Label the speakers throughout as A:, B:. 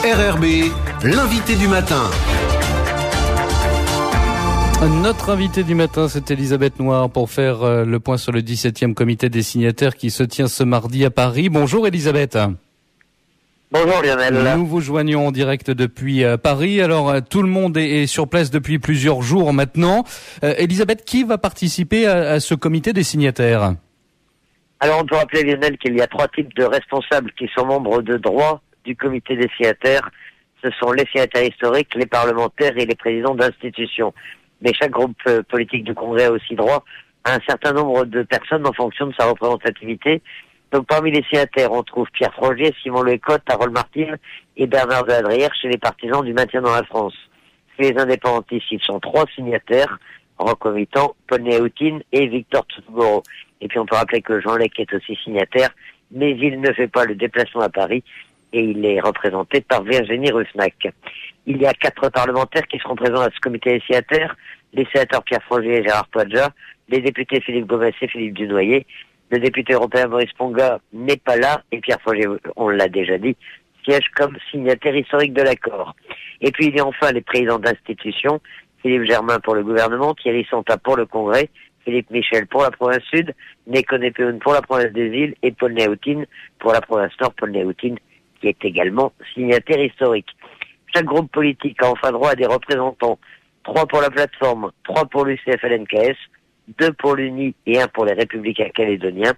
A: RRB, l'invité du matin.
B: Notre invité du matin, c'est Elisabeth Noir pour faire le point sur le 17e comité des signataires qui se tient ce mardi à Paris. Bonjour Elisabeth.
C: Bonjour Lionel.
B: Nous vous joignons en direct depuis Paris. Alors tout le monde est sur place depuis plusieurs jours maintenant. Elisabeth, qui va participer à ce comité des signataires ?
C: Alors on peut rappeler Lionel qu'il y a 3 types de responsables qui sont membres de droit du comité des signataires. Ce sont les signataires historiques, les parlementaires et les présidents d'institutions. Mais chaque groupe politique du Congrès a aussi droit à un certain nombre de personnes en fonction de sa représentativité. Donc parmi les signataires, on trouve Pierre Frogier, Simon Lecotte, Harold Martin et Bernard de Hadrière chez les partisans du maintien dans la France. Chez les indépendantistes, ils sont 3 signataires, Roch-Comitan, Paul Néautine et Victor Tsougouro. Et puis on peut rappeler que Jean Lec est aussi signataire, mais il ne fait pas le déplacement à Paris et il est représenté par Virginie Rusnak. Il y a 4 parlementaires qui seront présents à ce comité des signataires, les sénateurs Pierre Frogier et Gérard Poadja, les députés Philippe Gomez et Philippe Dunoyer. Le député européen Maurice Ponga n'est pas là, et Pierre Frogier, on l'a déjà dit, siège comme signataire historique de l'accord. Et puis il y a enfin les présidents d'institutions, Philippe Germain pour le gouvernement, Thierry Santa pour le Congrès, Philippe Michel pour la province sud, Nékoné Péoun pour la province des îles, et Paul Néautine pour la province nord, Paul Néautine qui est également signataire historique. Chaque groupe politique a enfin droit à des représentants, 3 pour la plateforme, 3 pour l'UCF-LNKS, 2 pour l'UNI et 1 pour les Républicains calédoniens.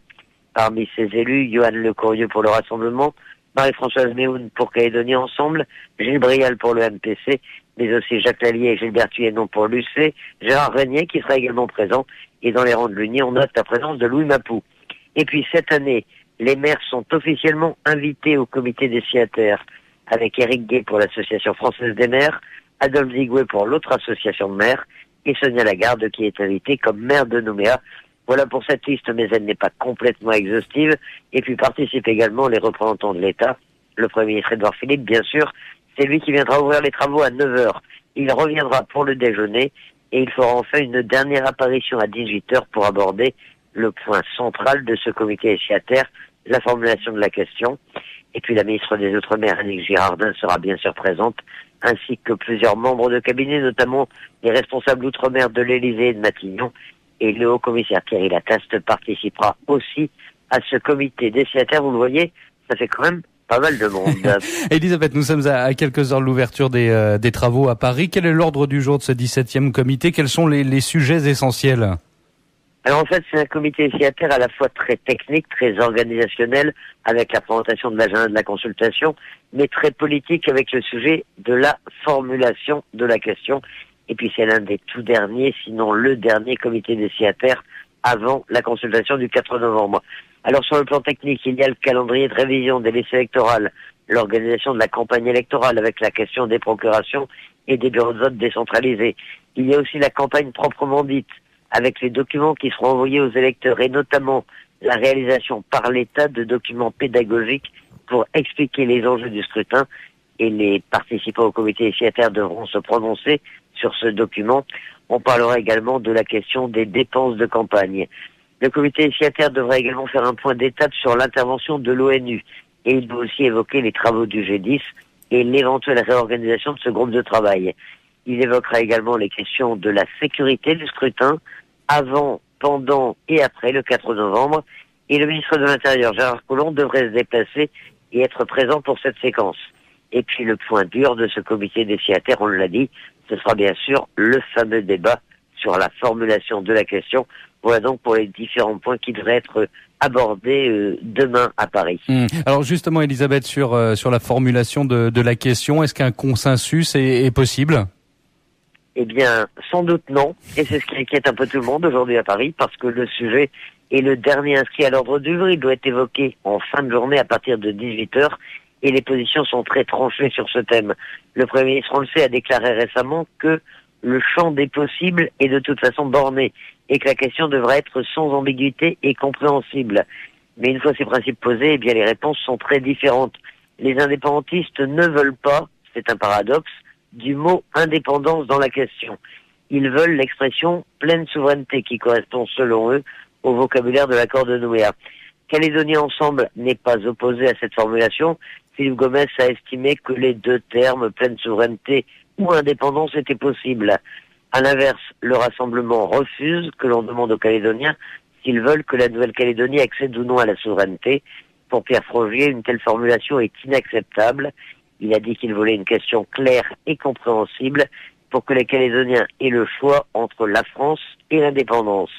C: Parmi ces élus, Johan Lecourrieux pour le Rassemblement, Marie-Françoise Méhoun pour Calédonie Ensemble, Gilles Brial pour le MPC, mais aussi Jacques Lallier et Gilbert Thuénon pour l'UC, Gérard Régnier qui sera également présent, et dans les rangs de l'UNI, on note la présence de Louis Mapou. Et puis cette année, les maires sont officiellement invités au comité des signataires, avec Éric Gay pour l'Association française des maires, Adolphe Zigoué pour l'autre association de maires, et Sonia Lagarde qui est invitée comme maire de Nouméa. Voilà pour cette liste, mais elle n'est pas complètement exhaustive. Et puis participent également les représentants de l'État, le Premier ministre Édouard Philippe, bien sûr. C'est lui qui viendra ouvrir les travaux à 9h. Il reviendra pour le déjeuner et il fera enfin une dernière apparition à 18h pour aborder le point central de ce comité des signataires, la formulation de la question. Et puis la ministre des Outre-mer, Annick Girardin, sera bien sûr présente, ainsi que plusieurs membres de cabinet, notamment les responsables Outre-mer de l'Élysée et de Matignon. Et le haut-commissaire Thierry Lataste participera aussi à ce comité des signataires. Vous le voyez, ça fait quand même pas mal de monde.
B: Elisabeth, nous sommes à quelques heures de l'ouverture des travaux à Paris. Quel est l'ordre du jour de ce 17e comité ? Quels sont les sujets essentiels ?
C: Alors en fait, c'est un comité des signataires à la fois très technique, très organisationnel, avec la présentation de l'agenda de la consultation, mais très politique avec le sujet de la formulation de la question. Et puis c'est l'un des tout derniers, sinon le dernier comité des signataires avant la consultation du 4 novembre. Alors sur le plan technique, il y a le calendrier de révision des listes électorales, l'organisation de la campagne électorale avec la question des procurations et des bureaux de vote décentralisés. Il y a aussi la campagne proprement dite, avec les documents qui seront envoyés aux électeurs et notamment la réalisation par l'État de documents pédagogiques pour expliquer les enjeux du scrutin, et les participants au comité des signataires devront se prononcer sur ce document. On parlera également de la question des dépenses de campagne. Le comité des signataires devra également faire un point d'étape sur l'intervention de l'ONU, et il doit aussi évoquer les travaux du G10 et l'éventuelle réorganisation de ce groupe de travail. Il évoquera également les questions de la sécurité du scrutin, avant, pendant et après le 4 novembre. Et le ministre de l'Intérieur, Gérard Collomb, devrait se déplacer et être présent pour cette séquence. Et puis le point dur de ce comité des signataires, on l'a dit, ce sera bien sûr le fameux débat sur la formulation de la question. Voilà donc pour les différents points qui devraient être abordés demain à Paris.
B: Alors justement, Elisabeth, sur la formulation de la question, est-ce qu'un consensus est possible ?
C: Eh bien, sans doute non, et c'est ce qui inquiète un peu tout le monde aujourd'hui à Paris, parce que le sujet est le dernier inscrit à l'ordre du jour. Il doit être évoqué en fin de journée à partir de 18h, et les positions sont très tranchées sur ce thème. Le Premier ministre, on le sait, a déclaré récemment que le champ des possibles est de toute façon borné, et que la question devra être sans ambiguïté et compréhensible. Mais une fois ces principes posés, eh bien les réponses sont très différentes. Les indépendantistes ne veulent pas, c'est un paradoxe, du mot indépendance dans la question. Ils veulent l'expression pleine souveraineté qui correspond selon eux au vocabulaire de l'accord de Nouméa. Calédonie Ensemble n'est pas opposé à cette formulation, Philippe Gomes a estimé que les deux termes, pleine souveraineté ou indépendance, étaient possibles. À l'inverse, le Rassemblement refuse que l'on demande aux Calédoniens s'ils veulent que la Nouvelle-Calédonie accède ou non à la souveraineté. Pour Pierre Frogier, une telle formulation est inacceptable. Il a dit qu'il voulait une question claire et compréhensible pour que les Calédoniens aient le choix entre la France et l'indépendance.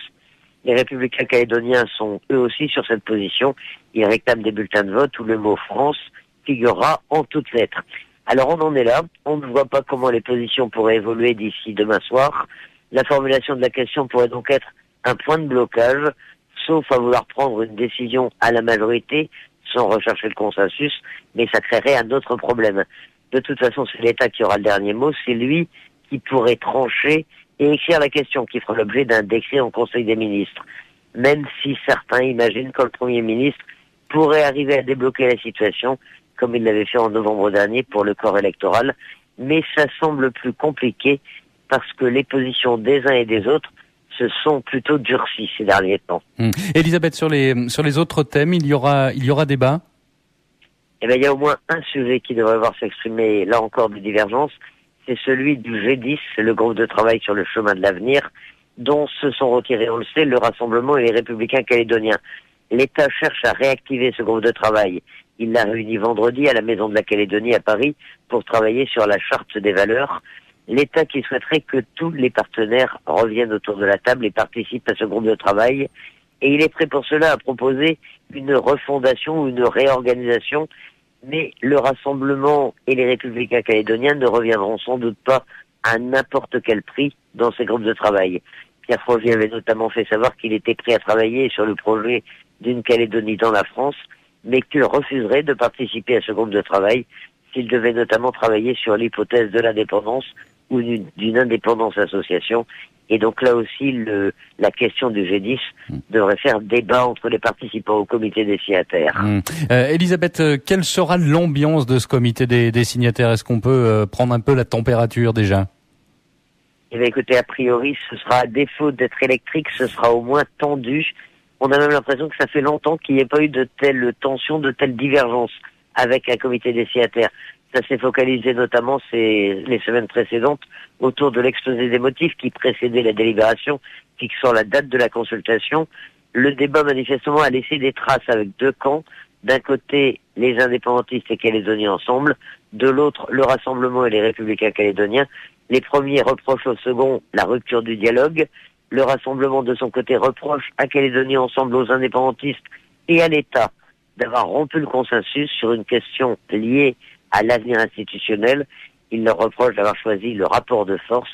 C: Les Républicains calédoniens sont eux aussi sur cette position. Ils réclament des bulletins de vote où le mot France figurera en toutes lettres. Alors on en est là, on ne voit pas comment les positions pourraient évoluer d'ici demain soir. La formulation de la question pourrait donc être un point de blocage, sauf à vouloir prendre une décision à la majorité sans rechercher le consensus, mais ça créerait un autre problème. De toute façon, c'est l'État qui aura le dernier mot, c'est lui qui pourrait trancher et écrire la question qui fera l'objet d'un décret en Conseil des ministres. Même si certains imaginent que le Premier ministre pourrait arriver à débloquer la situation, comme il l'avait fait en novembre dernier pour le corps électoral, mais ça semble plus compliqué parce que les positions des uns et des autres se sont plutôt durcies ces derniers temps.
B: Elisabeth, sur les autres thèmes, il y aura débat?
C: Eh bien, il y a au moins un sujet qui devrait voir s'exprimer, là encore, des divergences. C'est celui du G10, le groupe de travail sur le chemin de l'avenir, dont se sont retirés, on le sait, le Rassemblement et les Républicains calédoniens. L'État cherche à réactiver ce groupe de travail. Il l'a réuni vendredi à la Maison de la Calédonie à Paris pour travailler sur la charte des valeurs. L'État qui souhaiterait que tous les partenaires reviennent autour de la table et participent à ce groupe de travail. Et il est prêt pour cela à proposer une refondation ou une réorganisation. Mais le Rassemblement et les Républicains calédoniens ne reviendront sans doute pas à n'importe quel prix dans ces groupes de travail. Pierre Frogier avait notamment fait savoir qu'il était prêt à travailler sur le projet d'une Calédonie dans la France, mais qu'il refuserait de participer à ce groupe de travail s'il devait notamment travailler sur l'hypothèse de l'indépendance ou d'une indépendance association. Et donc là aussi, la question du G10 devrait faire débat entre les participants au comité des signataires.
B: Elisabeth, quelle sera l'ambiance de ce comité des signataires? Est-ce qu'on peut prendre un peu la température déjà?
C: Eh bien écoutez, a priori, ce sera, à défaut d'être électrique, ce sera au moins tendu. On a même l'impression que ça fait longtemps qu'il n'y ait pas eu de telles tensions, de telles divergences avec un comité des signataires. Ça s'est focalisé notamment les semaines précédentes autour de l'exposé des motifs qui précédait la délibération, fixant la date de la consultation. Le débat manifestement a laissé des traces avec deux camps. D'un côté, les indépendantistes et calédoniens ensemble. De l'autre, le Rassemblement et les Républicains calédoniens. Les premiers reprochent au second la rupture du dialogue. Le Rassemblement, de son côté, reproche à Calédonie ensemble, aux indépendantistes et à l'État d'avoir rompu le consensus sur une question liée à l'avenir institutionnel. Il leur reproche d'avoir choisi le rapport de force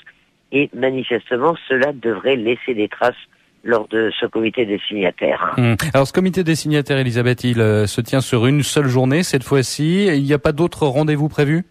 C: et manifestement cela devrait laisser des traces lors de ce comité des signataires.
B: Alors ce comité des signataires, Elisabeth, il se tient sur une seule journée cette fois-ci. Il n'y a pas d'autres rendez-vous prévus?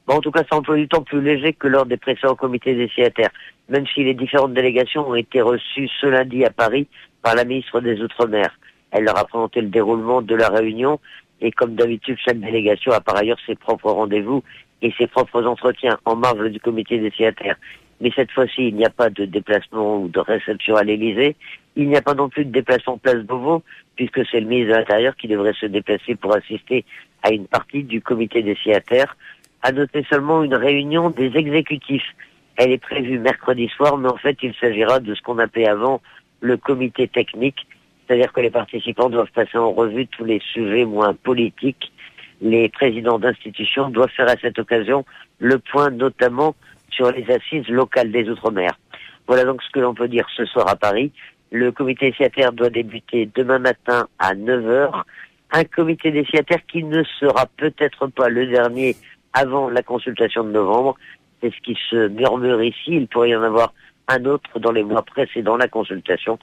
C: Bon, en tout cas, ça emploie du temps plus léger que lors des précédents comités des signataires, même si les différentes délégations ont été reçues ce lundi à Paris par la ministre des Outre-mer. Elle leur a présenté le déroulement de la réunion et comme d'habitude, chaque délégation a par ailleurs ses propres rendez-vous et ses propres entretiens en marge du comité des signataires. Mais cette fois-ci, il n'y a pas de déplacement ou de réception à l'Élysée. Il n'y a pas non plus de déplacement place Beauvau, puisque c'est le ministre de l'Intérieur qui devrait se déplacer pour assister à une partie du comité des signataires. À noter seulement une réunion des exécutifs. Elle est prévue mercredi soir, mais en fait, il s'agira de ce qu'on appelait avant le comité technique, c'est-à-dire que les participants doivent passer en revue tous les sujets moins politiques. Les présidents d'institutions doivent faire à cette occasion le point notamment sur les assises locales des Outre-mer. Voilà donc ce que l'on peut dire ce soir à Paris. Le comité signataire doit débuter demain matin à 9h. Un comité des signataires qui ne sera peut-être pas le dernier avant la consultation de novembre. C'est ce qui se murmure ici. Il pourrait y en avoir un autre dans les mois précédant la consultation.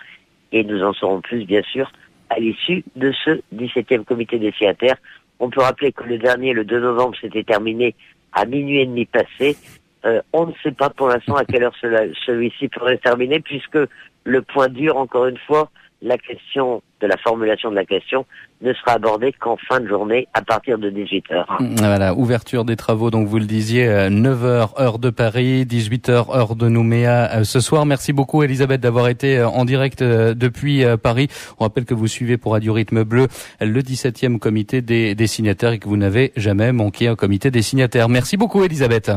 C: Et nous en saurons plus, bien sûr, à l'issue de ce 17e comité des signataires. On peut rappeler que le dernier, le 2 novembre, s'était terminé à minuit et demi passé. On ne sait pas pour l'instant à quelle heure celui-ci pourrait terminer, puisque le point dur, encore une fois, la question de la formulation de la question ne sera abordée qu'en fin de journée à partir de 18h.
B: Voilà, ouverture des travaux, donc vous le disiez, 9h heure de Paris, 18h heure de Nouméa ce soir. Merci beaucoup Elisabeth d'avoir été en direct depuis Paris. On rappelle que vous suivez pour Radio Rythme Bleu le 17e comité des signataires et que vous n'avez jamais manqué un comité des signataires. Merci beaucoup Elisabeth.